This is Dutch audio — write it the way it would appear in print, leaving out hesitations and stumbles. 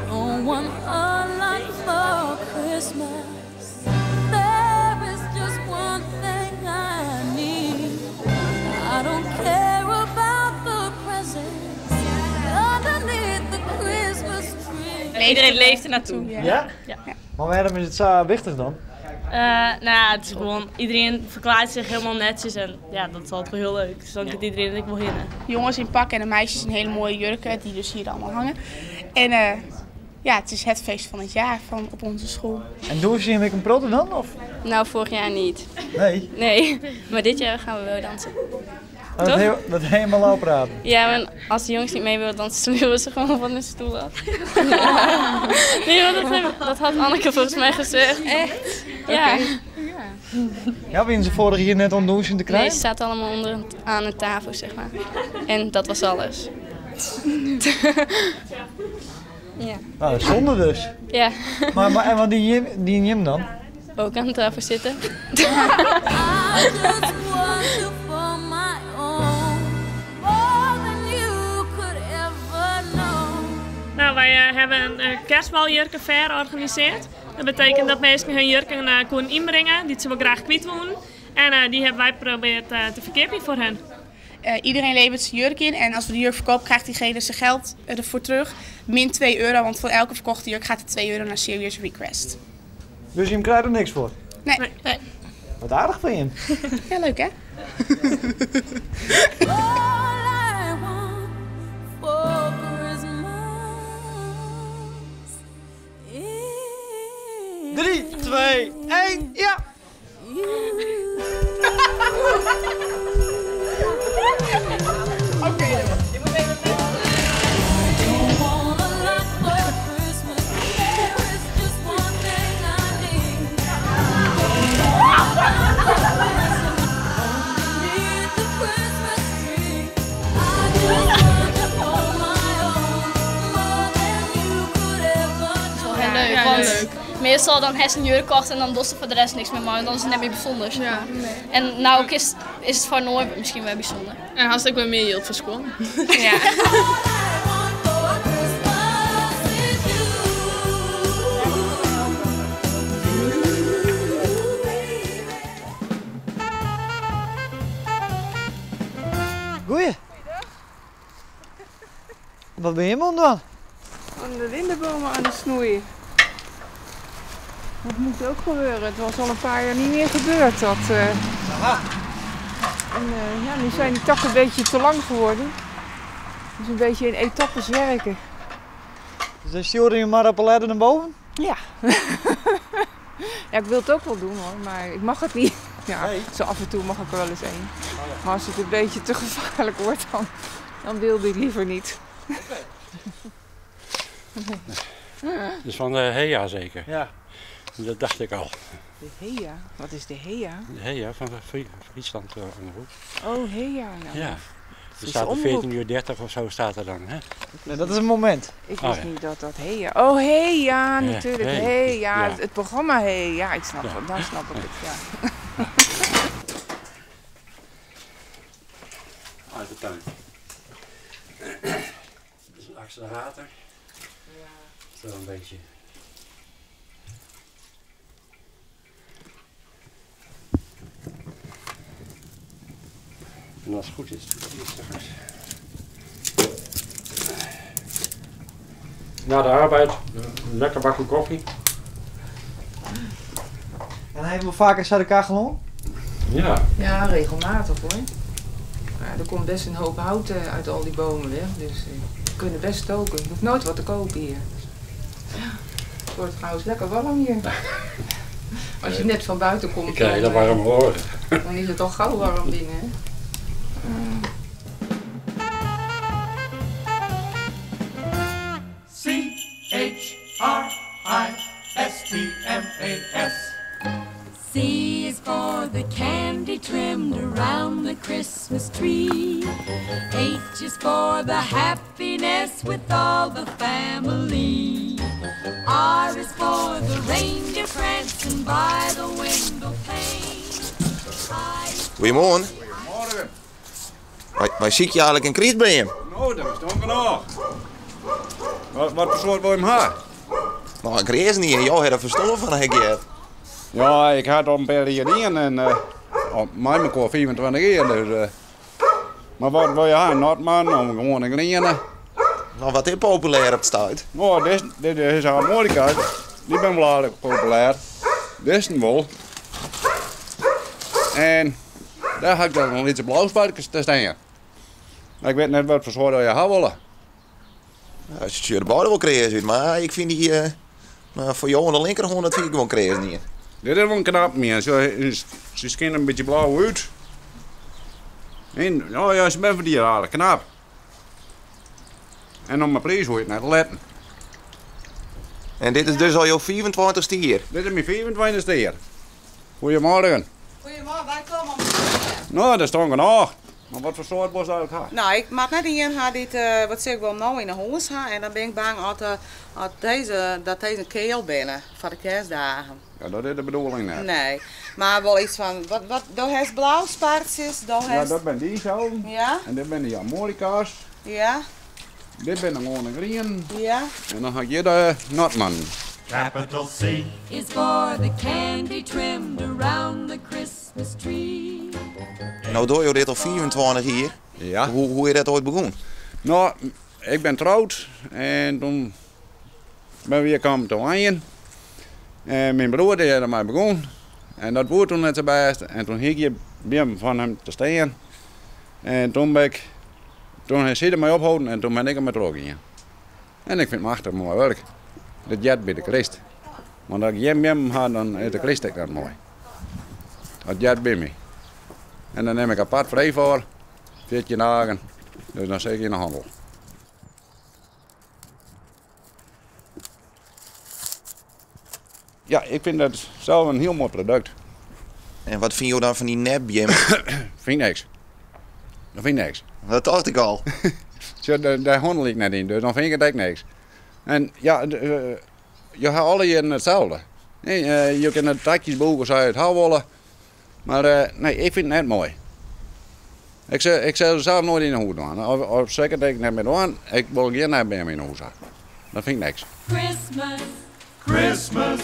don't want a lot for Christmas. There is just one thing I need. I don't care about the presents underneath the Christmas tree. En iedereen leeft er naartoe. Ja? Ja. Maar waarom is het zo wichtig dan? Het is gewoon, iedereen verklaart zich helemaal netjes en ja, dat is altijd wel heel leuk. Dus dan kan iedereen er wel beginnen. Jongens in pak en de meisjes in hele mooie jurken, die dus hier allemaal hangen. En ja, het is het feest van het jaar op onze school. En doen ze hier een protten dan? Of? Nou, vorig jaar niet. Nee. Nee, maar dit jaar gaan we wel dansen. Dat helemaal opraden. Ja, maar als de jongens niet mee willen dansen, dan willen ze gewoon van de stoel af. Nee, maar dat had Anneke volgens mij gezegd. Echt? Ja. Ja, wie ze vorig hier net om douchen te Nee, krijgen? ze zaten allemaal onder aan een tafel, zeg maar. En dat was alles. Ja. Nou, zonde dus. Ja. Maar en wat die Jim dan? Ook aan de tafel zitten. Nou, wij hebben een kerstbaljurkenfair georganiseerd. Dat betekent dat mensen hun jurken kunnen inbrengen die ze wel graag kwijt willen. En die hebben wij geprobeerd te verkopen voor hen. Iedereen levert zijn jurk in en als we de jurk verkopen krijgt diegene zijn geld ervoor terug. Min 2 euro, want voor elke verkochte jurk gaat er 2 euro naar Serious Request. Dus je krijgt er niks voor? Nee. Wat aardig van je. Ja, leuk hè? Drie, 2, 1, ja! Oké. Leuk, want meestal dan heeft een jurk kocht en dan doet ze voor de rest niks meer, maar dan is het net meer bijzonder. Ja. En nou ook is het voor Noor misschien wel bijzonder. En als ik wel meer hield voor school. Ja. Goeie. Wat ben je man dan? Aan de lindenbomen aan het snoeien. Dat moet ook gebeuren. Het was al een paar jaar niet meer gebeurd. Ja, nu zijn die takken een beetje te lang geworden. Dus een beetje in etappes werken. Dus dan stuur je maar op een ladder naar boven? Ja. Ja, ik wil het ook wel doen hoor, maar ik mag het niet. Ja, zo af en toe mag ik er wel eens een. Maar als het een beetje te gevaarlijk wordt, dan wilde ik liever niet. Dus van de HEA zeker? Ja. Dat dacht ik al. De HEA? Wat is de HEA? De HEA van Friesland Omroep. Oh, HEA. Nou. Ja. Er staat om 14:30 of zo staat er dan. Hè? Nee, dat is een moment. Ik wist niet dat dat HEA... Oh, HEA natuurlijk. Hey. HEA, Ja. het programma HEA. Ja, ik snap het. Dan snap ik het, ja. Uit de tuin. Dat is een accelerator. Ja. Zo een beetje. En als het goed is, doe ik het straks. Na de arbeid, een lekker bakje koffie. En hebben we vaker uit elkaar gelopen? Ja. Ja, regelmatig hoor. Ja, er komt best een hoop hout uit al die bomen weg, dus we kunnen best stoken. Je hoeft nooit wat te kopen hier. Ja. Het wordt trouwens lekker warm hier. Als je net van buiten komt, Ik krijg hele warme oren. dan is het al gauw warm binnen. Hè? C-H-R-I-S-T-M-A-S. C is for the candy trimmed around the Christmas tree. H is for the happiness with all the family. R is for the reindeer prancing by the window pane. Goedemorgen. Goedemorgen. Waar zie ik je eigenlijk in Kriet ben je? Nou, dat is toch genoeg. Wat voor soort wil je hem hebben? Nou, ik reis niet. Jij hebt er verstand van, heb je. Ja, ik had al een paar jaar in en mijn koor 25 jaar. Dus, maar wat wil je hebben? Notman, om gewoon een kleine. Nou, wat is populair op de stuit? Nou, dit is een harmonica. Die ben wel aardig populair. Dit is een wol. En daar heb ik dan nog iets blauwsparkjes te staan. Ik weet net wat voor soort je hebben willen. Ja, als je de bouw wel krijgen, maar ik vind die voor jou aan de linkerhand dat vind ik gewoon krijgen niet. Dit is wel een knap meer. Ze schijnt een beetje blauw uit. En ja, ze bent van die aardig knap. En om mijn prijs hoor je het net letten. En dit is dus al jouw 24ste hier? Dit is mijn 24ste hier. Goedemorgen. Goedemorgen, wij komen om Nou, dat is toch genoeg. Maar wat voor soort was dat ook? Nou, ik mag net iemand hebben die wat zeg ik wel nou in een huis hebben. En dan ben ik bang dat deze keel binnen voor de kerstdagen. Ja, dat is de bedoeling net. Nee, maar wel iets van, dat heeft blauw spaartjes, Ja, dat ben die zo. Ja. En dit ben die harmonica's. Ja. Dit ben een gewone green. Ja. En dan heb je de Notman. Capital C is for the candy trimmed around the Christmas tree. Nou doe je dit al 24 hier. Ja. Hoe is dat ooit begonnen? Nou, ik ben trouwd en toen ben we weer komen te wijnen. En mijn broer die had ermee begonnen. En dat wordt toen net zo best. En toen hing je weer van hem te staan. En toen heeft hij ermee opgehouden en toen ben ik er met terug in. En ik vind het machtig mooi werk. Dat jet bij de Christ. Want als ik hem hem had, dan is de Christ ook dat mooi. Dat jet bij me. En dan neem ik apart vrij voor, 14 dagen. Dus dan zeg ik in de handel. Ja, ik vind dat zelf een heel mooi product. En wat vind je dan van die nepjam? Vind niks. Dat vind ik niks. Dat dacht ik al. Daar handel ik net in, dus dan vind ik het echt niks. En ja, je hebt alle jaren hetzelfde. Nee, je kunt het takjes boeken zou je het houden willen. Maar nee, ik vind het net mooi. Ik zou zelf nooit in de hoed doen. Of zeker dat ik net met doen, ik wil geen net bij me in de hoed. Dat vind ik niks. Christmas, Christmas,